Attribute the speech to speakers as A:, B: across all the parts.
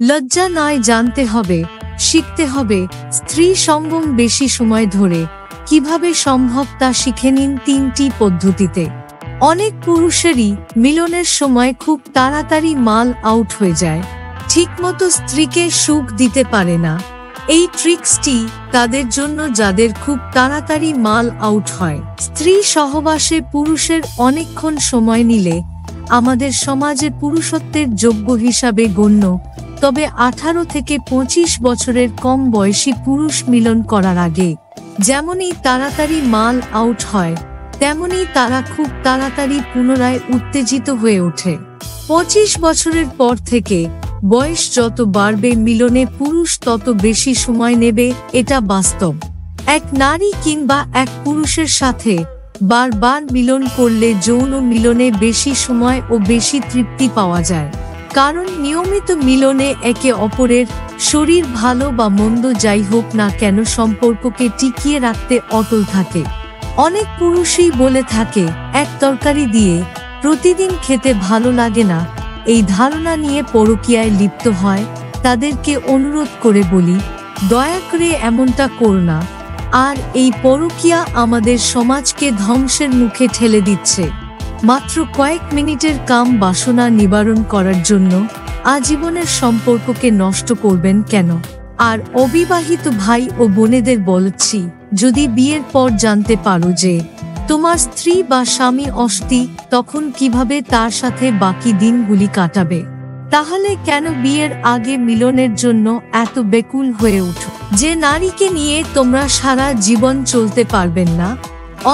A: লজ্জা নয়, জানতে হবে, শিখতে হবে স্ত্রী সঙ্গম বেশি সময় ধরে কিভাবে সম্ভব তা শিখে নিন 3টি পদ্ধতিতে। অনেক পুরুষেরই মিলনের সময় খুব তাড়াতাড়ি মাল আউট হয়ে যায়, ঠিকমতো স্ত্রীকে সুখ দিতে পারে না। এই ট্রিক্সটি তাদের জন্য যাদের খুব তাড়াতাড়ি মাল আউট হয়। স্ত্রী সহবাসে পুরুষের অনেকক্ষণ সময় নিলে আমাদের সমাজে পুরুষত্বের যোগ্য হিসাবে গণ্য, তবে 18 থেকে 25 বছরের কম বয়সী পুরুষ মিলন করার আগে যেমনই তাড়াতাড়ি মাল আউট হয়, তেমনি তারা খুব তাড়াতাড়ি পুনরায় উত্তেজিত হয়ে ওঠে। 25 বছরের পর থেকে বয়স যত বাড়বে মিলনে পুরুষ তত বেশি সময় নেবে, এটা বাস্তব। এক নারী কিংবা এক পুরুষের সাথে বারবার মিলন করলে যৌন মিলনে বেশি সময় ও বেশি তৃপ্তি পাওয়া যায়, কারণ নিয়মিত মিলনে একে অপরের শরীর ভালো বা মন্দ যাই হোক না কেন সম্পর্ককে টিকিয়ে রাখতে অটল থাকে। অনেক পুরুষই বলে থাকে এক তরকারি দিয়ে প্রতিদিন খেতে ভালো লাগে না। এই ধারণা নিয়ে পরকীয়ায় লিপ্ত হয়। তাদেরকে অনুরোধ করে বলি, দয়া করে এমনটা করো না। আর এই পরকীয়া আমাদের সমাজকে ধ্বংসের মুখে ঠেলে দিচ্ছে। মাত্র কয়েক মিনিটের কাম বাসনা নিবারণ করার জন্য আজীবনের সম্পর্ককে নষ্ট করবেন কেন? আর অবিবাহিত ভাই ও বোনেদের বলছি, যদি বিয়ের পর জানতে পারো যে তোমার স্ত্রী বা স্বামী অসতি, তখন কিভাবে তার সাথে বাকি দিনগুলি কাটাবে? তাহলে কেন বিয়ের আগে মিলনের জন্য এত বেকুল হয়ে ওঠো? যে নারীকে নিয়ে তোমরা সারা জীবন চলতে পারবেন না,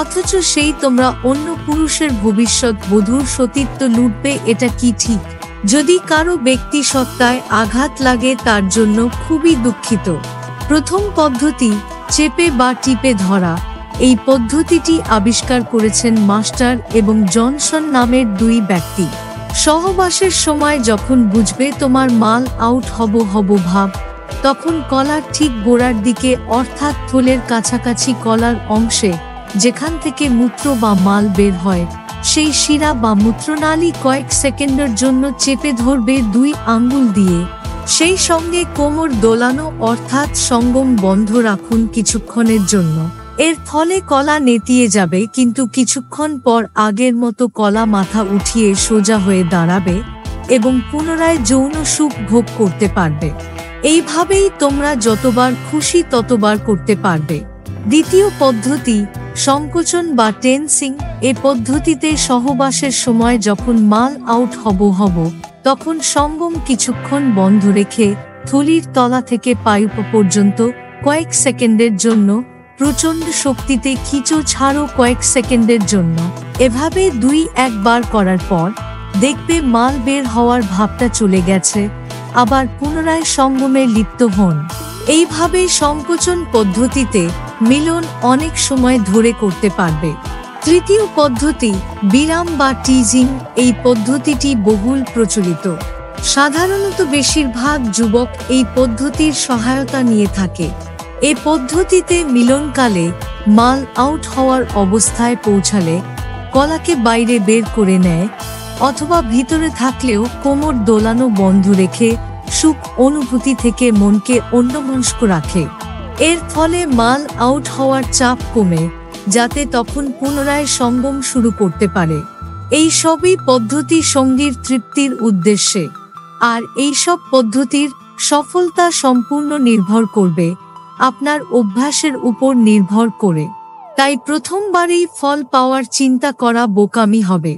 A: অথচ সেই তোমরা অন্য পুরুষের ভবিষ্যৎ বধূর সতীত্ব লুটবে, এটা কি ঠিক? যদি কারো ব্যক্তি সত্তায় আঘাত লাগে তার জন্য খুবই দুঃখিত। প্রথম পদ্ধতি চেপে বা টিপে ধরা। এই পদ্ধতিটি আবিষ্কার করেছেন মাস্টার এবং জনসন নামের 2 ব্যক্তি। সহবাসের সময় যখন বুঝবে তোমার মাল আউট হব ভাব, তখন কলার ঠিক গোড়ার দিকে অর্থাৎ থলের কাছাকাছি কলার অংশে যেখান থেকে মূত্র বা মাল বের হয়, সেই শিরা বা মূত্রনালী কয়েক সেকেন্ডের জন্য চেপে ধরবে 2 আঙ্গুল দিয়ে। সেই সঙ্গে কোমর দোলানো অর্থাৎ সঙ্গম বন্ধ রাখুন কিছুক্ষণের জন্য। এর ফলে কলা নেতিয়ে যাবে, কিন্তু কিছুক্ষণ পর আগের মতো কলা মাথা উঠিয়ে সোজা হয়ে দাঁড়াবে এবং পুনরায় যৌন সুখ ভোগ করতে পারবে। এইভাবেই তোমরা যতবার খুশি ততবার করতে পারবে। দ্বিতীয় পদ্ধতি সংকোচন বা টেন্সিং। এ পদ্ধতিতে সহবাসের সময় যখন মাল আউট হব তখন সঙ্গম কিছুক্ষণ বন্ধ রেখে থলির তলা থেকে পায়ু পর্যন্ত কয়েক সেকেন্ডের জন্য প্রচণ্ড শক্তিতে খিঁচো ছাড়ো কয়েক সেকেন্ডের জন্য। এভাবে 2-1 বার করার পর দেখবে মাল বের হওয়ার ভাবটা চলে গেছে, আবার পুনরায় সঙ্গমে লিপ্ত হন। এইভাবে সংকোচন পদ্ধতিতে মিলন অনেক সময় ধরে করতে পারবে। তৃতীয় পদ্ধতি বিরাম বা টিজিং। এই পদ্ধতিটি বহুল প্রচলিত। সাধারণত বেশিরভাগ যুবক এই পদ্ধতির সহায়তা নিয়ে থাকে। এ পদ্ধতিতে মিলনকালে মাল আউট হওয়ার অবস্থায় পৌঁছালে কলাকে বাইরে বের করে নেয়, অথবা ভিতরে থাকলেও কোমর দোলানো বন্ধ রেখে সুখ অনুভূতি থেকে মনকে অন্যমনস্ক রাখে। এর ফলে মাল আউট হওয়ার চাপ কমে, যাতে তখন পুনরায় সঙ্গম শুরু করতে পারে। এই সবই পদ্ধতি সঙ্গীর তৃপ্তির উদ্দেশ্যে। আর এইসব পদ্ধতির সফলতা সম্পূর্ণ নির্ভর করবে আপনার অভ্যাসের উপর নির্ভর করে। তাই প্রথমবারেই ফল পাওয়ার চিন্তা করা বোকামি হবে।